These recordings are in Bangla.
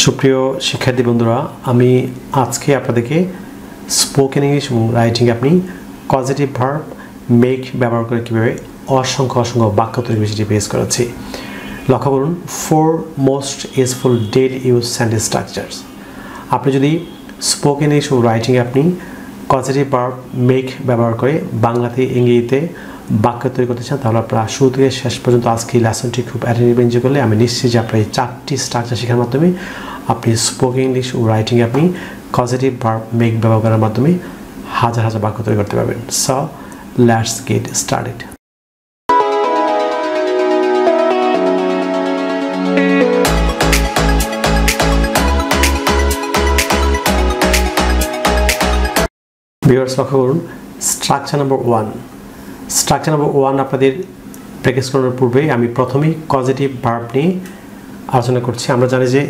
সুপ্রিয় শিক্ষার্থী বন্ধুরা, আমি আজকে আপনাদেরকে স্পোকেন ইংলিশ এবং রাইটিং আপনি পজিটিভ ভার্ব মেক ব্যবহার করে কীভাবে অসংখ্য বাক্য তৈরি সেটি বেস করাচ্ছি। লক্ষ্য করুন, 4 most useful daily use sentence structures. আপনি যদি স্পোকেন ইংলিশ ও রাইটিং আপনি পজিটিভ ভার্ব মেক ব্যবহার করে বাংলাতে ইংরেজিতে বাক্য তৈরি করতে চান, তাহলে আপনারা শুরু থেকে শেষ পর্যন্ত আজকে এই লেসনটি খুব অ্যাটেন্টিভ এনজয় করলে আমি নিশ্চিত যে আপনার এই 4টি স্ট্রাকচার শেখার মাধ্যমে আপনি স্পোকেন ইংলিশ ও রাইটিং আপনি পজিটিভ ভার্ব মেক ব্যবহার করার মাধ্যমে হাজার বাক্য তৈরি করতে পারবেন। So let's get started. Viewers, লক্ষ্য করুন, স্ট্রাকচার নাম্বার 1 আপনাদের প্র্যাকটিস করার পূর্বে আমি প্রথমেই পজিটিভ ভার্ব নিয়ে আলোচনা করছি। আমরা জানি যে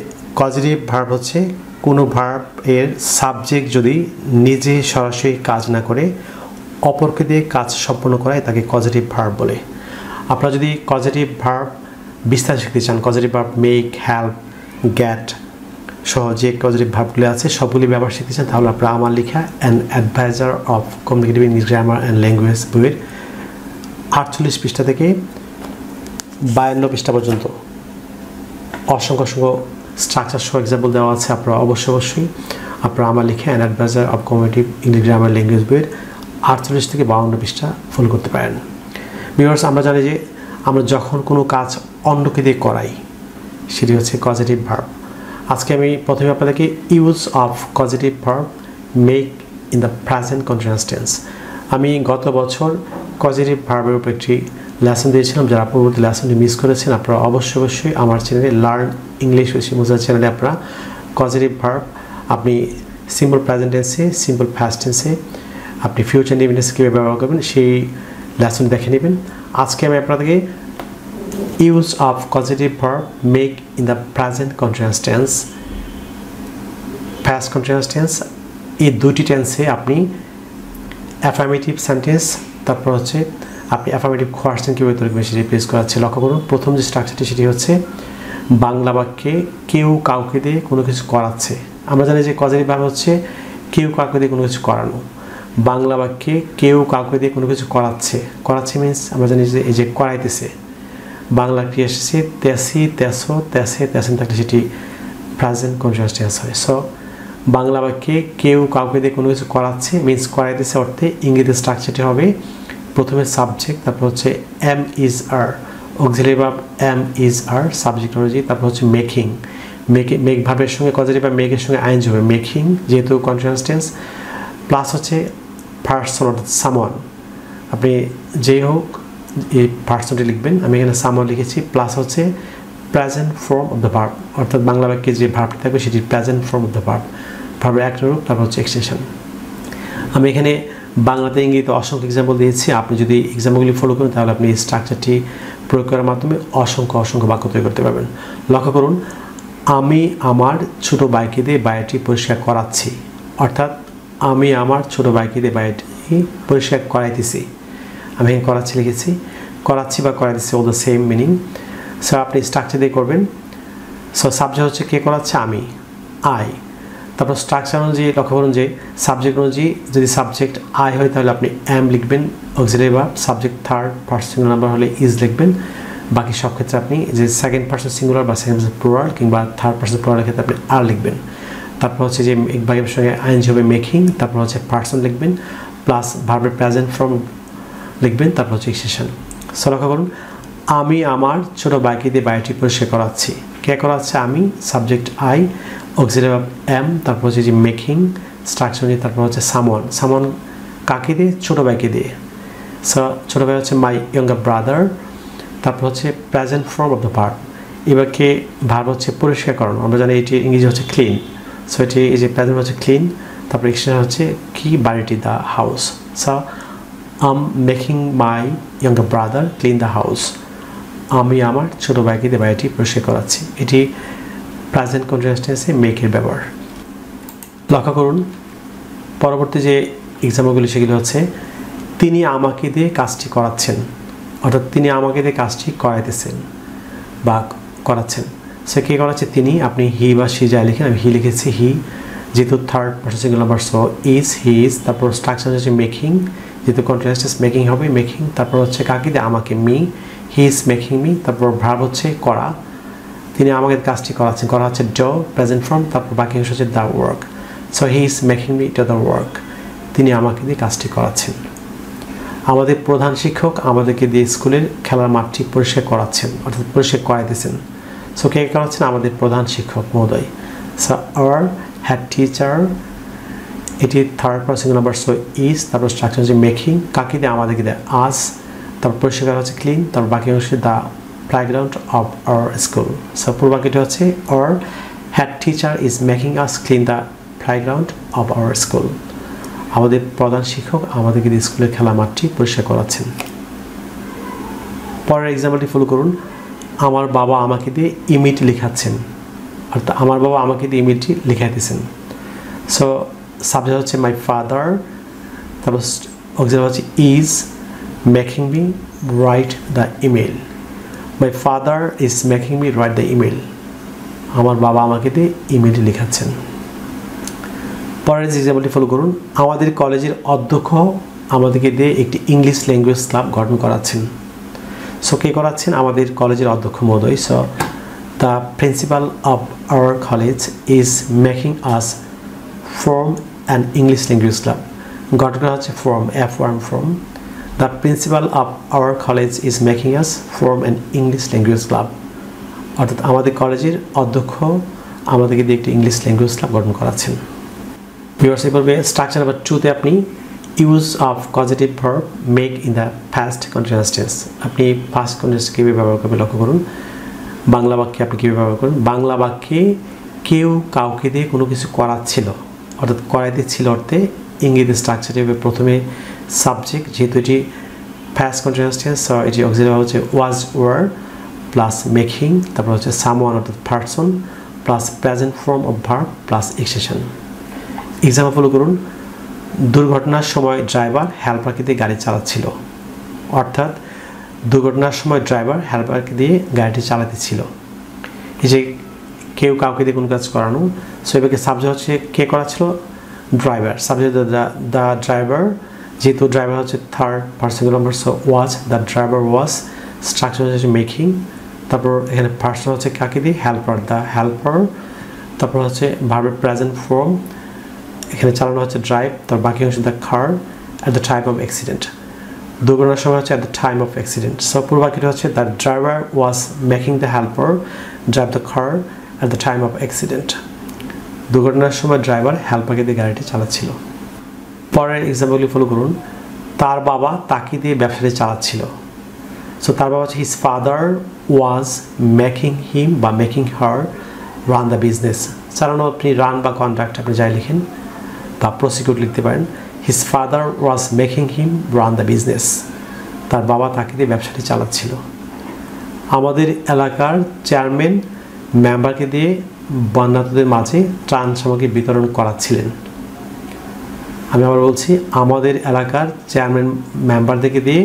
পজিটিভ ভার্ব হচ্ছে কোনো ভার্ব এর সাবজেক্ট যদি নিজে সরাসরি কাজ না করে অপরকে দিয়ে কাজ সম্পন্ন করায় তাকে পজিটিভ ভার্ব বলে। আপনারা যদি পজিটিভ ভার্ব বিস্তার শিখতে চান, positive verb make, help, get সহ যে পজিটিভ ভার্বগুলি আছে সবগুলি ব্যবহার শিখতে চান, তাহলে আপনারা আমার লেখা an adviser of communicative English grammar and language বইয়ের 48 পৃষ্ঠা থেকে 52 পৃষ্ঠা পর্যন্ত অসংখ্য স্ট্রাকচার সহ এক্সাম্পল দেওয়া আছে। আপনারা অবশ্যই আপনারা আমার লেখা an adviser of communicative English grammar language বইয়ের 48 থেকে 52 পৃষ্ঠা ফলো করতে পারেন। ভিউয়ার্স, আমরা জানি যে আমরা যখন কোনো কাজ অন্যকে দিয়ে করাই সেটি হচ্ছে পজিটিভ ভার্ব। আজকে আমি প্রথমে আপনাদেরকে use of positive verb make in the present continuous tense. আমি গত বছর পজিটিভ ভার্বের উপর একটি লেসন দিয়েছিলাম। যারা পূর্ববর্তী লেসনটি মিস করেছেন আপনারা অবশ্যই আমার চ্যানেলে লার্ন ইংলিশ উইথ শিমুজা চ্যানেলে আপনারা পজিটিভ ভার্ব আপনি সিম্পল প্রেজেন্ট টেন্সে, সিম্পল পাস্ট টেন্সে, আপনি ফিউচার ইনডিফিনিট কীভাবে ব্যবহার করবেন সেই লেসনটি দেখে নেবেন। আজকে আমি আপনাদেরকে use of positive verb make in the present continuous tense, past continuous tense, এই দুটি টেন্সে আপনি অ্যাফার্মেটিভ সেন্টেন্স, তারপর হচ্ছে আপনি অ্যাফার্মেটিভ কোয়েশ্চেন কীভাবে তৈরি করবেন সেটি প্লেস করাচ্ছে। লক্ষ্য করুন, প্রথম যে স্ট্রাকচারটি সেটি হচ্ছে বাংলা বাক্যে কেউ কাউকে দিয়ে কোনো কিছু করাচ্ছে। আমরা জানি যে পজিটিভ ভার্ব হচ্ছে কেউ কাউকে দিয়ে কোনো কিছু করানো। বাংলা বাক্যে কেউ কাউকে দিয়ে কোনো কিছু করাচ্ছে মিনস আমরা জানি যে এই যে করাইতেছে, বাংলা ক্রিয়া এসেছে তেসি, তেসো, তেসেন থাকলে সেটি প্রেজেন্ট কন্টিনিউয়াস টেন্স হয়। সো বাংলা বাক্যে কেউ কাউকে দিয়ে কোনো কিছু করাচ্ছে মিনস করাইতেছে অর্থে ইংরেজি স্ট্রাকচারটি হবে প্রথমে সাবজেক্ট, তারপর হচ্ছে am is are, auxiliary verb am is are, subject অনুযায়ী, তারপর হচ্ছে মেকিং, মেক ভার্বের সঙ্গে পজিটিভ ভার্ব মেকের সঙ্গে আইএনজি হবে মেকিং যেহেতু কন্টিনিউয়াস টেন্স, প্লাস হচ্ছে পার্সন অর্থাৎ সামওয়ান, আপনি যেই হোক এই পার্সনটি লিখবেন, আমি এখানে সামওয়ান লিখেছি, প্লাস হচ্ছে present form of the verb অর্থাৎ বাংলা বাক্যে যে ভার্বটি থাকবে সেটি present form of the verb, ভার্বের একটা রূপ, তারপর হচ্ছে এক্সটেনশন। আমি এখানে বাংলাতে ইংরেজিতে অসংখ্য এক্সাম্পল দিয়েছি। আপনি যদি এক্সাম্পলগুলি ফলো করেন তাহলে আপনি এই স্ট্রাকচারটি প্রয়োগ করার মাধ্যমে অসংখ্য বাক্য তৈরি করতে পারবেন। লক্ষ্য করুন, আমি আমার ছোটো ভাইকে দিয়ে বাড়িটি পরিষ্কার করাচ্ছি, অর্থাৎ আমি আমার ছোটো ভাইকে দিয়ে বাড়িটি পরিষ্কার করাইতেছি। আমি এখানে করাচ্ছি লিখেছি, করাচ্ছি বা করাইতেছি all the same meaning. So আপনি স্ট্রাকচার দিয়ে করবেন। সো সাবজেক্ট হচ্ছে কে করাচ্ছে, আমি, আই। তারপর স্ট্রাকচার অনুযায়ী লক্ষ্য করুন যে সাবজেক্ট অনুযায়ী যদি সাবজেক্ট আই হয় তাহলে আপনি এম লিখবেন, auxiliary verb, subject third person singular number হলে ইজ লিখবেন। বাকি সব ক্ষেত্রে আপনি যে সেকেন্ড পারসন সিঙ্গুলার বা সেকেন্ড পারসন প্লুরাল কিংবা থার্ড পারসন প্লুরালের ক্ষেত্রে আপনি আর লিখবেন। তারপর হচ্ছে যে এক ভাগের সঙ্গে আইএনজি হবে মেকিং, তারপর হচ্ছে পারসন লিখবেন, প্লাস ভার্বের প্রেজেন্ট ফর্ম লিখবেন, তারপর হচ্ছে এক্সটেনশন। সো লক্ষ্য করুন, আমি আমার ছোটো ভাইকে দিয়ে বাড়িটি পরিষ্কার করাচ্ছি, কে করাচ্ছে, আমি, subject I, auxiliary verb M, তারপর হচ্ছে যে মেকিং স্ট্রাকচার নিয়ে, তারপর হচ্ছে সামওয়ান কাকে দিয়ে, ছোটো ভাইকে দিয়ে। সো ছোটো ভাই হচ্ছে মাই ইয়ঙ্গার ব্রাদার, তারপর হচ্ছে present form of the verb, এবার কে ভার্ব হচ্ছে পরিষ্কার করানো, আমরা জানি এটি ইংরেজি হচ্ছে ক্লিন। সো এটি এই যে প্রেজেন্ট হচ্ছে ক্লিন, তারপর এক্সটেনশন হচ্ছে কি, বাড়িটি, the house. So am making my younger brother clean the house, আমি আমার ছোটো ভাইকে দিয়ে বাড়িটি পরিষ্কার করাচ্ছি। এটি প্রেজেন্ট কন্টিনিউয়াস টেন্সে মেকের ব্যবহার। লক্ষ্য করুন, পরবর্তী যে এক্সাম্পলগুলি সেগুলি হচ্ছে তিনি আমাকে দিয়ে কাজটি করাচ্ছেন, অর্থাৎ তিনি আমাকে দিয়ে কাজটি করাইতেছেন বা করাচ্ছেন। সো কে করাচ্ছে তিনি, আপনি হি বা সি যাই লিখেন, আমি হি লিখেছি হি, যেহেতু third person singular number so is he is, তারপর স্ট্রাকচার হচ্ছে মেকিং, যেহেতু কন্টিনিউয়াস টেন্স মেকিং হবে মেকিং, তারপর হচ্ছে কাকে দিয়ে আমাকে me, he is making me, তারপর ভার্ব হচ্ছে করা, তিনি আমাকে কাজটি করাচ্ছেন, করা হচ্ছে ডো প্রেজেন্ট ফর্ম, তারপর বাকি অংশ হচ্ছে the work, so he is making me to the work, তিনি আমাকে দিয়ে কাজটি করাচ্ছেন। আমাদের প্রধান শিক্ষক আমাদেরকে দিয়ে স্কুলের খেলার মাঠটি পরিষ্কার করাচ্ছেন, অর্থাৎ পরিষ্কার করাই দিয়েছেন। সো কে করাচ্ছেন? আমাদের প্রধান শিক্ষক মহোদয়। সো আওয়ার হেড টিচার, এটি third person number so is, তারপর স্ট্রাকচার হচ্ছে মেকিং, কাকে দিয়ে আমাদেরকে দেয় আজ, তারপর পরিষ্কার হচ্ছে ক্লিন, তারপর বাকি অংশে the playground of our school. So পূর্বাক্যটি হচ্ছে our head teacher is making us clean the playground of our school. আমাদের প্রধান শিক্ষক আমাদেরকে দিয়ে স্কুলের খেলা মাঠটি পরিষ্কার করাচ্ছেন। পরের এক্সাম্পলটি ফলো করুন। আমার বাবা আমাকে দিয়ে ইমেলটি লেখাচ্ছেন, অর্থাৎ আমার বাবা আমাকে দিয়ে ইমেলটি লেখাইতেছেন। সো সাবজেক্ট হচ্ছে মাই ফাদার, তারপর অক্সিলারি হচ্ছে is making me write the email. My father is making me write the email. আমার বাবা আমাকে দিয়ে ইমেলটি লেখাচ্ছেন। পরের এক্সাম্পলটি ফলো করুন। আমাদের কলেজের অধ্যক্ষ আমাদেরকে দিয়ে একটি ইংলিশ ল্যাঙ্গুয়েজ ক্লাব গঠন করাচ্ছেন। সো কে করাচ্ছেন? আমাদের কলেজের অধ্যক্ষ মহোদয়। So the principal of our college is making us form an English language club. গঠন করা হচ্ছে form, F1 form. The principal of our college is making us form an English language club. অর্থাৎ আমাদের কলেজের অধ্যক্ষ আমাদেরকে দিয়ে একটি ইংলিশ ল্যাঙ্গুয়েজ ক্লাব গঠন করাচ্ছেন। ভিউয়ার্স, এভাবে স্ট্রাকচার নাম্বার 2-তে আপনি use of positive verb make in the past continuous tense, আপনি পাস্ট কন্টিনিউয়াস কীভাবে ব্যবহার করবেন লক্ষ্য করুন। বাংলা বাক্যে আপনি কীভাবে ব্যবহার করুন? বাংলা বাক্যে কেউ কাউকে দিয়ে কোনো কিছু করাচ্ছিল, অর্থাৎ করাই দিচ্ছিল অর্থে ইংরেজি স্ট্রাকচার হিসেবে প্রথমে সাবজেক্ট, যেহেতু এটি পাস্ট কন্টিনিউয়াস টেন্স, এটি অক্সিলারি হচ্ছে ওয়াজ ওয়ার প্লাস মেকিং, তারপর হচ্ছে সামওয়ান অর্থাৎ person plus present form of verb plus extension. Example follow করুন। দুর্ঘটনার সময় ড্রাইভার হেল্পারকে দিয়ে গাড়ি চালাচ্ছিল, অর্থাৎ দুর্ঘটনার সময় ড্রাইভার হেল্পারকে দিয়ে গাড়িটি চালাতেছিল। এই যে কেউ কাউকে দিয়ে কোনো কাজ করানো, সো এবারে সাবজেক্ট হচ্ছে কে করাচ্ছিল? ড্রাইভার। সাবজেক্ট দ্য ড্রাইভার, যেহেতু ড্রাইভার হচ্ছে third person number so was, the driver was. Structure হচ্ছে মেকিং, তারপর এখানে পার্সন হচ্ছে কাকে দিয়ে? Helper, the helper. তারপর হচ্ছে ভার্বের প্রেজেন্ট ফর্ম, এখানে চালানো হচ্ছে ড্রাইভ, তার বাকি অংশ the car at the time of accident. দুর্ঘটনার সময় হচ্ছে at the time of accident. So পূর্বাক্যটি হচ্ছে the driver was making the helper drive the car at the time of accident. দুর্ঘটনার সময় ড্রাইভার হেল্পারকে দিয়ে গাড়িটি চালাচ্ছিল। পরের এক্সাম্পলগুলি ফলো করুন। তার বাবা তাকে দিয়ে ব্যবসাটি চালাচ্ছিল। সো তার বাবা হচ্ছে his father was making him বা making her run the business. চালানো আপনি রান বা কন্ট্রাক্ট আপনি যাই লিখেন বা প্রসিকিউট লিখতে পারেন। His father was making him run the business. তার বাবা তাকে দিয়ে ব্যবসাটি চালাচ্ছিল। আমাদের এলাকার চেয়ারম্যান মেম্বারকে দিয়ে বন্যার্তদের মাঝে ত্রাণ সামগ্রী বিতরণ করাচ্ছিলেন। আমি আবার বলছি, আমাদের এলাকার চেয়ারম্যান মেম্বারদেরকে দিয়ে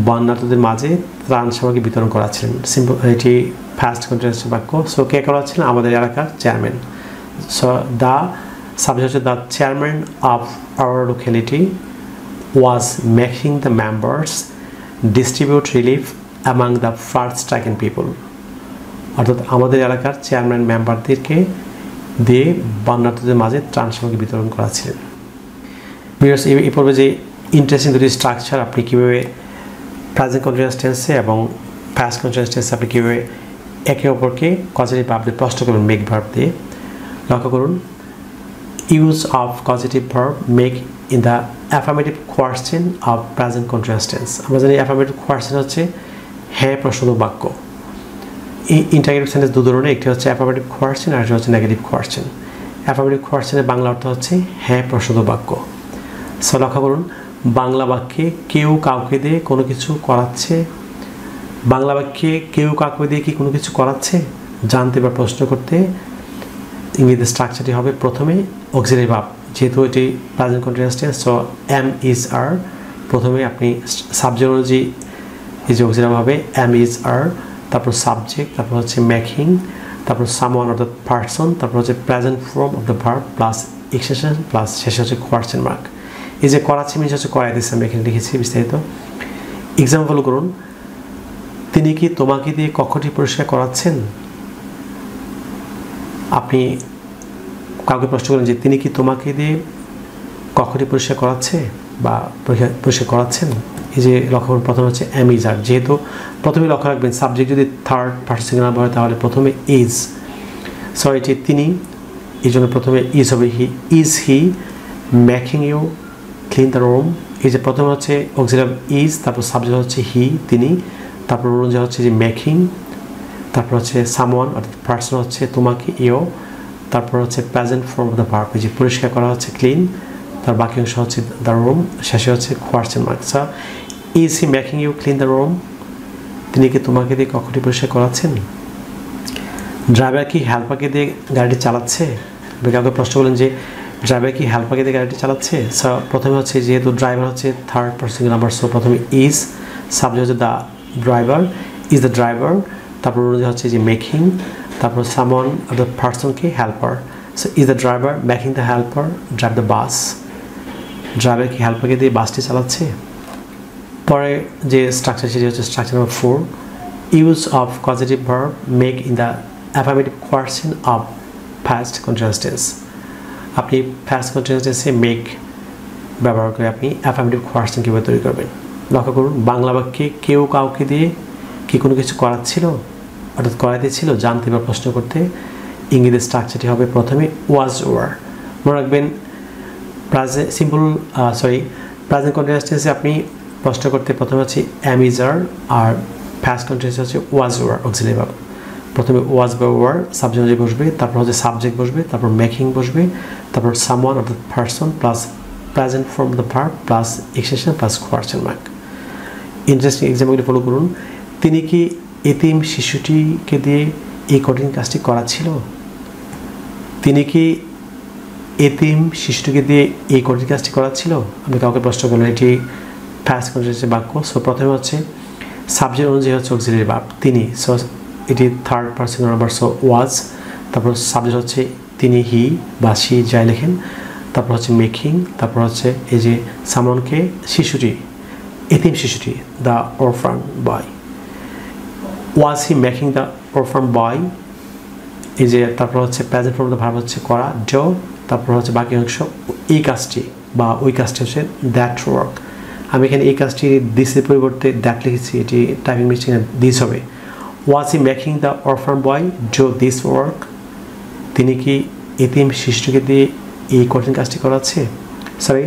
বন্যার্তদের মাঝে ত্রাণ সামগ্রী বিতরণ করাচ্ছিলেন। সিম্পল, এটি ফার্স্ট কন্টিনিউয়াস বাক্য। সো কে করাচ্ছিলেন? আমাদের এলাকার চেয়ারম্যান। সো দ্য সাবজেক্ট হচ্ছে the chairman of our locality was making the members distribute relief among the first stricken people. অর্থাৎ আমাদের এলাকার চেয়ারম্যান মেম্বারদেরকে দিয়ে বন্যার্তদের মাঝে ত্রাণ সামগ্রী বিতরণ করাচ্ছিলেন। এই পর্বে যে ইন্টারেস্টিং দুটি স্ট্রাকচার, আপনি কীভাবে প্রেজেন্ট কন্টিনিউয়াস টেন্সে এবং পাস্ট কন্টিনিউয়াস টেন্সে আপনি কীভাবে একে অপরকে কজেটিভ ভার্ব দিয়ে প্রশ্ন করবেন মেক ভার্ব দিয়ে, লক্ষ্য করুন। Use of causative verb make in the affirmative question of present continuous tense. আমরা জানি অ্যাফার্মেটিভ কোয়েশ্চেন হচ্ছে হ্যাঁ প্রশ্নবোধক বাক্য। এই ইন্টারগেটিভ সেন্টেন্স দু ধরনের, একটি হচ্ছে অ্যাফার্মেটিভ কোয়েশ্চেন আর একটা হচ্ছে নেগেটিভ কোয়েশ্চেন। অ্যাফার্মেটিভ কোয়েশ্চেনের বাংলা অর্থ হচ্ছে হ্যাঁ প্রশ্নবোধক বাক্য। সো লক্ষ্য করুন, বাংলা বাক্যে কেউ কাউকে দিয়ে কোনো কিছু করাচ্ছে। বাংলা বাক্যে কেউ কাউকে দিয়ে কি কোনো কিছু করাচ্ছে জানতে বা প্রশ্ন করতে ইংরেজি স্ট্রাকচারটি হবে প্রথমে অক্সিলারি ভার্ব, যেহেতু এটি present continuous tense. So am is are, প্রথমে আপনি সাবজেক্ট অনুযায়ী এই যে অক্সিলারি হবে এম ইজ আর, তারপর সাবজেক্ট, তারপর হচ্ছে মেকিং, তারপর সামওয়ান অর্থাৎ পারসন, তারপর হচ্ছে present form of the verb plus extension plus শেষে হচ্ছে কোয়েশ্চেন মার্ক। এই যে করাচ্ছি মিনস হচ্ছে করাই দিচ্ছে, আমি এখানে লিখেছি বিস্তারিত। এক্সাম্পল করুন, তিনি কি তোমাকে দিয়ে কক্ষটি পরিষ্কার করাচ্ছেন? আপনি কাউকে প্রশ্ন করেন যে তিনি কি তোমাকে দিয়ে কক্ষটি পরিষ্কার করাচ্ছে বা পরিষ্কার করাচ্ছেন। এই যে লক্ষ্য করুন, প্রথমে হচ্ছে এম ইজ আর, যেহেতু প্রথমে লক্ষ্য রাখবেন সাবজেক্ট যদি থার্ড পার্সন নাম্বার হয় তাহলে প্রথমে ইজ, সো এটি তিনি, এই জন্য প্রথমে ইজ হবে he. Is he making you clean the room. এই যে প্রথমে হচ্ছে অক্সিলারি ইজ, তারপর সাবজেক্ট হচ্ছে হি তিনি, তারপর অনুযায়ী হচ্ছে যে মেকিং, তারপর হচ্ছে সামওয়ান অর্থাৎ পার্সন হচ্ছে তোমাকে ইউ, তারপর হচ্ছে present form of the verb, যে পরিষ্কার করা হচ্ছে ক্লিন, তার বাকি অংশ হচ্ছে দ্য রুম, শেষে হচ্ছে question mark. So is he making you clean the room, তিনি কি তোমাকে দিয়ে কক্ষটি পরিষ্কার করাচ্ছেন? ড্রাইভার কি হেল্পারকে দিয়ে গাড়িটি চালাচ্ছে? কাউকে প্রশ্ন করলেন যে ড্রাইভার কি হেল্পারকে দিয়ে গাড়িটি চালাচ্ছে। সো প্রথমে হচ্ছে যেহেতু ড্রাইভার হচ্ছে থার্ড পার্সন নাম্বার, সো প্রথমে ইজ, সাবজেক্ট হচ্ছে the driver, is the driver, তারপর অনুযায়ী হচ্ছে যে মেকিং, তারপর সামওয়ান অর্থাৎ পার্সনকে helper. So is the driver making the helper drive the bus, driver কি হেল্পারকে দিয়ে বাসটি চালাচ্ছে। পরে যে স্ট্রাকচার সেটি হচ্ছে structure number 4, use of positive verb make in the affirmative question of first continuous tense. আপনি ফার্স্ট কন্টিনিউয়াস টেন্সে মেক ব্যবহার করে আপনি অ্যাফার্মেটিভ কোয়েশ্চেন কীভাবে তৈরি করবেন। লক্ষ্য করুন, বাংলা বাক্যে কেউ কাউকে দিয়ে কি কোনো কিছু করাচ্ছিল অর্থাৎ করাইতেছিল জানতে বা প্রশ্ন করতে, ইংরেজি স্ট্রাকচারটি হবে প্রথমে ওয়াজ ওয়ার। মনে রাখবেন প্রেজেন্ট কন্টিনিউয়াস টেন্সে আপনি প্রশ্ন করতে প্রথমে হচ্ছে এম ইজ আর, আর ফার্স্ট কন্টিনিউয়াস হচ্ছে ওয়াজ ওয়ার অক্সিলারি ভার্ব। প্রথমে ওয়াজ বা ওয়ার সাবজেক্ট বসবে, তারপর হচ্ছে সাবজেক্ট বসবে, তারপর মেকিং বসবে, তারপর সামওয়ান অর্থাৎ person plus present form the verb plus extension plus question mark. Interesting এক্সাম্পলগুলি ফলো করুন, তিনি কি এতিম শিশুটিকে দিয়ে এই কঠিন কাজটি করাচ্ছিল? তিনি কি এতিম শিশুটিকে দিয়ে এই কঠিন কাজটি করাচ্ছিল? আমি কাউকে প্রশ্ন করলাম, এটি ফার্স্ট কন্টিনিউয়াস বাক্য। সো প্রথমে হচ্ছে সাবজেক্ট অনুযায়ী হচ্ছে অক্সিলারি ভার্ব তিনি, সো এটি third person number, so was, তারপর সাবজেক্ট হচ্ছে তিনি হি বা সি যাই লেখেন, তারপর হচ্ছে মেকিং, তারপর হচ্ছে এই যে সামওয়ানকে শিশুটি, এতিম শিশুটি, the orphan boy. Was he making the orphan boy, এই যে তারপর হচ্ছে প্রেজেন্ট ফর্ম দ্য ভার্ব হচ্ছে করা ডো, তারপর হচ্ছে বাকি অংশ এই কাজটি বা ওই কাজটি হচ্ছে দ্যাট ওয়ার্ক। আমি এখানে এই কাজটি দিসের পরিবর্তে দ্যাট লিখেছি, এটি টাইপিং মিস্টেক, দিস হবে। Was he making the orphan boy do this work, তিনি কি এতিম শিশুটিকে দিয়ে এই কঠিন কাজটি করাচ্ছে। Sorry,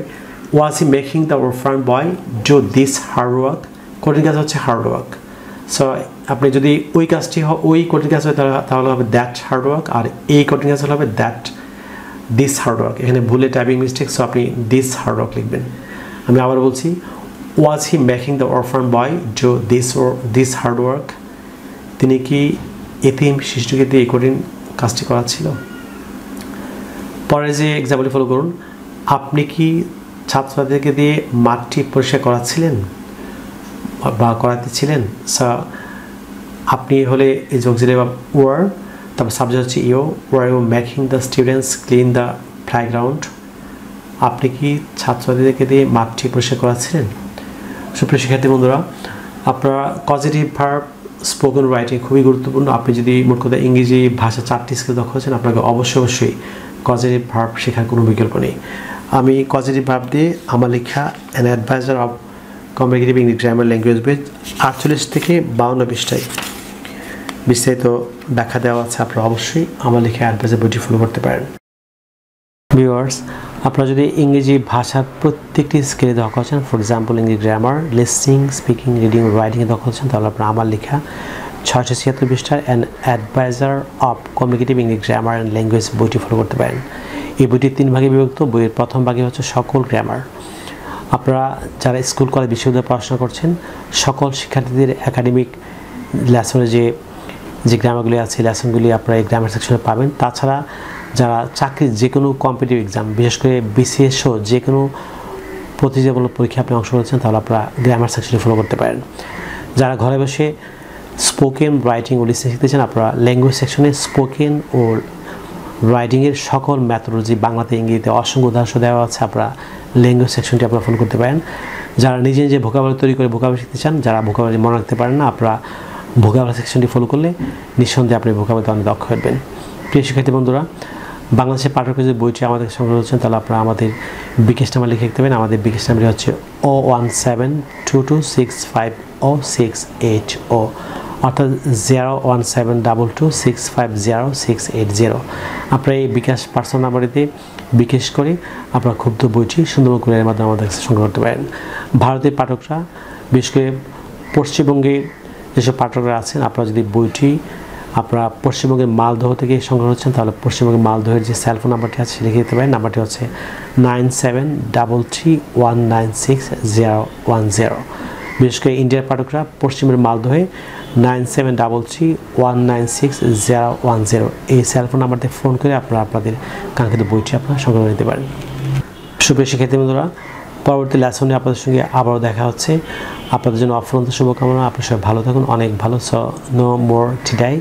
was he making the orphan boy do this hard work, কঠিন কাজ হচ্ছে হার্ড ওয়ার্ক। সো আপনি যদি ওই কাজটি ওই কঠিন কাজ হয় তাহলে হবে দ্যাট হার্ড ওয়ার্ক, আর এই কঠিন কাজ হলে হবে দ্যাট দিস হার্ড ওয়ার্ক। এখানে ভুলে টাইপিং মিস্টেক, সো আপনি দিস হার্ড ওয়ার্ক লিখবেন। আমি আবার বলছি, was he making the orphan boy do this hard work, তিনি কি এতিম শিশুটিকে দিয়ে এই কঠিন কাজটি করাচ্ছিল। পরে যে এক্সাম্পলটি ফলো করুন, আপনি কি ছাত্রছাত্রীদেরকে দিয়ে মাঠটি পরিষ্কার করাচ্ছিলেন বা করাতেছিলেন। আপনি হলে এই অক্সিলারি ভার্ব ওয়ার, তারপর সাবজেক্ট হচ্ছে you, were you making the students clean the playground, আপনি কি ছাত্রছাত্রীদেরকে দিয়ে মাঠটি পরিষ্কার করাচ্ছিলেন। সুপ্রিয় শিক্ষার্থী বন্ধুরা, আপনারা পজিটিভ ভার্ব স্পোকেন রাইটিং খুবই গুরুত্বপূর্ণ। আপনি যদি মোট কথা ইংরেজি ভাষা 4টি স্কিল দক্ষ হচ্ছেন, আপনাকে অবশ্যই পজিটিভ ভার্ব শেখার কোনো বিকল্প নেই। আমি পজিটিভ ভার্ব দিয়ে আমার লেখা an adviser of comparative English grammar language বেস 48 থেকে 52 পৃষ্ঠায় বিস্তারিত ব্যাখ্যা দেওয়া আছে। আপনারা অবশ্যই আমার লেখা অ্যাডভাইজার বইটি ফলো করতে পারেন। ভিউয়ার্স, আপনারা যদি ইংরেজি ভাষার প্রত্যেকটি স্কিলে দক্ষ হচ্ছেন, ফর এক্সাম্পল ইংরেজি গ্রামার, লিসনিং, স্পিকিং, রিডিং, রাইটিংয়ে দক্ষ হচ্ছেন, তাহলে আপনারা আমার লেখা 676 পৃষ্ঠার an adviser of communicative English grammar and language বইটি ফলো করতে পারেন। এই বইটি 3 ভাগে বিভক্ত। বইয়ের প্রথম ভাগে হচ্ছে সকল গ্রামার। আপনারা যারা স্কুল কলেজ বিশ্ববিদ্যালয়ে পড়াশোনা করছেন, সকল শিক্ষার্থীদের একাডেমিক লেসনে যে গ্রামারগুলি আছে, লেসনগুলি আপনারা এই গ্রামার সেকশনে পাবেন। তাছাড়া যারা চাকরির যে কোনো কম্পিটিটিভ এক্সাম, বিশেষ করে বিসিএস সহ যে কোনো প্রতিযোগিতামূলক পরীক্ষা আপনি অংশগ্রহণ করছেন, তাহলে আপনারা গ্রামার সেকশনে ফলো করতে পারেন। যারা ঘরে বসে স্পোকেন রাইটিং ও লিসনিং শিখতে চান, আপনারা ল্যাঙ্গুয়েজ সেকশনে স্পোকেন ও রাইটিংয়ের সকল ম্যাথোলজি বাংলাতে ইংরেজিতে অসংখ্য উদাহরণ দেওয়া আছে, আপনারা ল্যাঙ্গুয়েজ সেকশনটি আপনারা ফলো করতে পারেন। যারা নিজে নিজে ভোকাবুলারি তৈরি করে ভোকাবুলারি শিখতে চান, যারা ভোকাবুলারি মনে রাখতে পারেন না, আপনারা ভোকাবুলারি সেকশনটি ফলো করলে নিঃসন্দেহে আপনি ভোকাবুলারিতে অনেক দক্ষ হবেন। প্রিয় শিক্ষার্থী বন্ধুরা, বাংলাদেশের পাঠকের যে বইটি আমাদের সংগ্রহ করছেন তাহলে আপনারা আমাদের বিকাশ নাম্বার লিখে রাখতে পারেন। আমাদের বিকাশ নাম্বারটি হচ্ছে 01722650680, অর্থাৎ 01722650680। আপনারা এই বিকাশ পার্সোনাল নাম্বারটিতে বিকাশ করে আপনারা ক্ষুদ্র বইটি সুন্দর করে এর মাধ্যমে আমাদের কাছে সংগ্রহ করতে পারেন। ভারতের পাঠকরা, বিশেষ করে পশ্চিমবঙ্গে যেসব পাঠকরা আছেন, আপনারা যদি বইটি আপনারা পশ্চিমবঙ্গের মালদহ থেকে সংগ্রহ হচ্ছেন তাহলে পশ্চিমবঙ্গের মালদহের যে সেলফোন নাম্বারটি আছে লিখে দিতে পারেন। নাম্বারটি হচ্ছে 9733196010। বিশেষ করে ইন্ডিয়ার পাঠকরা পশ্চিমের মালদহে 9733196010 এই সেলফোন নাম্বারতে ফোন করে আপনারা আপনাদের কাঙ্ক্ষিত বইটি আপনারা সংগ্রহ নিতে পারেন। সুপ্রিয় শিক্ষার্থী বন্ধুরা, পরবর্তী লেসনে আপনাদের সঙ্গে আবারও দেখা হচ্ছে। আপনাদের জন্য অফুরন্ত শুভকামনা। আপনারা সবাই ভালো থাকুন, অনেক ভালো। So no more today,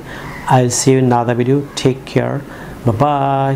I will see you in another video. Take care, bye by.